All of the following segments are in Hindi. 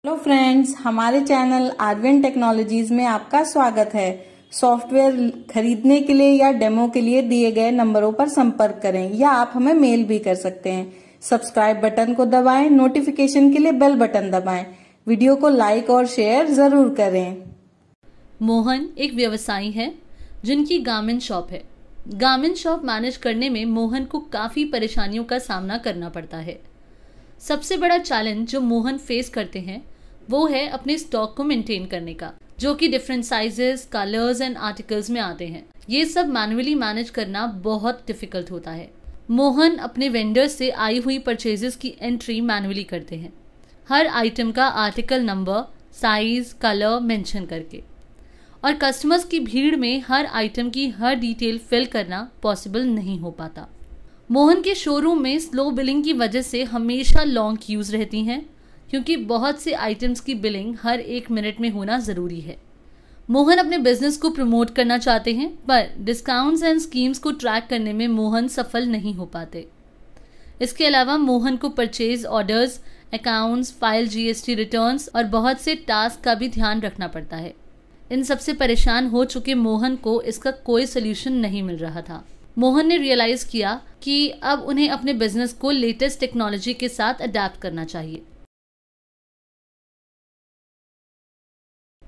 हेलो फ्रेंड्स, हमारे चैनल आर्यन टेक्नोलॉजीज में आपका स्वागत है। सॉफ्टवेयर खरीदने के लिए या डेमो के लिए दिए गए नंबरों पर संपर्क करें या आप हमें मेल भी कर सकते हैं। सब्सक्राइब बटन को दबाएं, नोटिफिकेशन के लिए बेल बटन दबाएं। वीडियो को लाइक और शेयर जरूर करें। मोहन एक व्यवसायी है जिनकी गारमेंट शॉप है। गारमेंट शॉप मैनेज करने में मोहन को काफ़ी परेशानियों का सामना करना पड़ता है। सबसे बड़ा चैलेंज जो मोहन फेस करते हैं वो है अपने स्टॉक को मेंटेन करने का, जो कि different sizes, colours and articles में आते हैं। ये सब मैन्युअली मैनेज करना बहुत डिफिकल्ट होता है। मोहन अपने वेंडर से आई हुई परचेजेस की एंट्री मैन्युअली करते हैं, हर आइटम का article number, size, colour mention करके। और कस्टमर्स की भीड़ में हर आइटम की हर डिटेल फिल करना पॉसिबल नहीं हो पाता। मोहन के शोरूम में स्लो बिलिंग की वजह से हमेशा लॉन्ग क्यूज रहती हैं, क्योंकि बहुत से आइटम्स की बिलिंग हर 1 मिनट में होना ज़रूरी है। मोहन अपने बिजनेस को प्रमोट करना चाहते हैं, पर डिस्काउंट्स एंड स्कीम्स को ट्रैक करने में मोहन सफल नहीं हो पाते। इसके अलावा मोहन को purchase orders, accounts, file GST returns और बहुत से टास्क का भी ध्यान रखना पड़ता है। इन सबसे परेशान हो चुके मोहन को इसका कोई सोल्यूशन नहीं मिल रहा था। मोहन ने रियलाइज किया कि अब उन्हें अपने बिजनेस को लेटेस्ट टेक्नोलॉजी के साथ अडेप्ट करना चाहिए।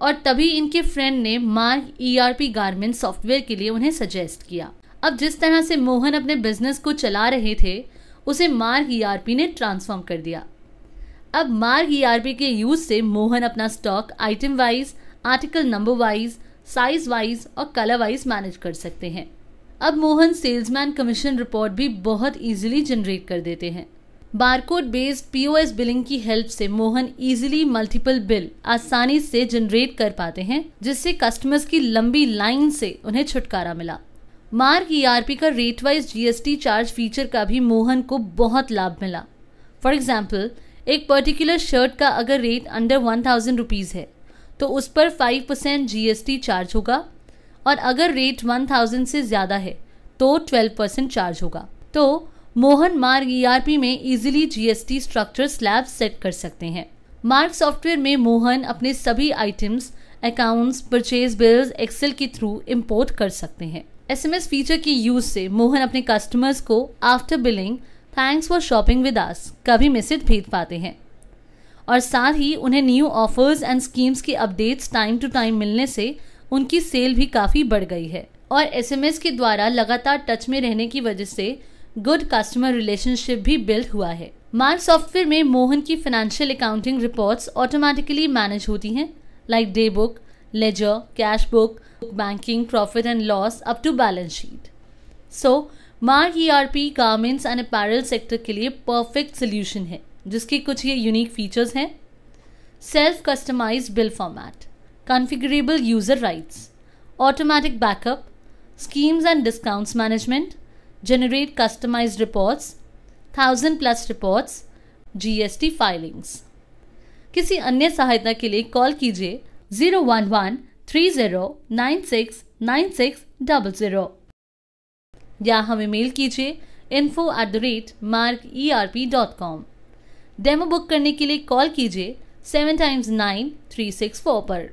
और तभी इनके फ्रेंड ने मार्ग ERP गारमेंट सॉफ्टवेयर के लिए उन्हें सजेस्ट किया। अब जिस तरह से मोहन अपने बिजनेस को चला रहे थे उसे मार्ग ERP ने ट्रांसफॉर्म कर दिया। अब मार्ग ERP के यूज से मोहन अपना stock item wise, article number wise, size wise और कलर वाइज मैनेज कर सकते हैं। अब मोहन सेल्समैन कमीशन रिपोर्ट भी बहुत इजीली जनरेट कर देते हैं। बारकोड बेस्ड POS बिलिंग की हेल्प से मोहन इजीली मल्टीपल बिल आसानी से जनरेट कर पाते हैं, जिससे कस्टमर्स की लंबी लाइन से उन्हें छुटकारा मिला। मार्ग ERP का rate wise GST charge feature का भी मोहन को बहुत लाभ मिला। फॉर एग्जाम्पल, एक पर्टिकुलर शर्ट का अगर रेट अंडर 1000 रुपीज़ है तो उस पर 5% GST चार्ज होगा, और अगर रेट 1000 से ज़्यादा है तो 12% चार्ज होगा। तो मोहन मार्ग ERP में easily GST structure slab set कर सकते हैं। मार्ग सॉफ्टवेयर में मोहन अपने सभी items, accounts, purchase bills Excel के थ्रू इंपोर्ट कर सकते हैं। SMS फीचर की यूज से मोहन अपने कस्टमर्स को after billing thanks for shopping with us का भी मैसेज भेज पाते हैं, और साथ ही उन्हें न्यू ऑफर्स एंड स्कीम्स की अपडेट्स टाइम टू टाइम मिलने से उनकी सेल भी काफ़ी बढ़ गई है। और SMS के द्वारा लगातार टच में रहने की वजह से गुड कस्टमर रिलेशनशिप भी बिल्ड हुआ है। मार्ग सॉफ्टवेयर में मोहन की financial accounting reports automatically manage होती हैं, like day book, ledger, cash book, banking, profit and loss up to balance sheet. So Marg ERP garments and apparel sector के लिए परफेक्ट सोल्यूशन है, जिसके कुछ ये यूनिक फीचर्स हैं: self customized bill format, configurable user rights, automatic backup, schemes and discounts management, generate customized reports, 1000+ reports, GST filings। किसी अन्य सहायता के लिए कॉल कीजिए 01130969600 या हमें मेल कीजिए info@margerp.com। डेमो बुक करने के लिए कॉल कीजिए 7 x 9 364 पर।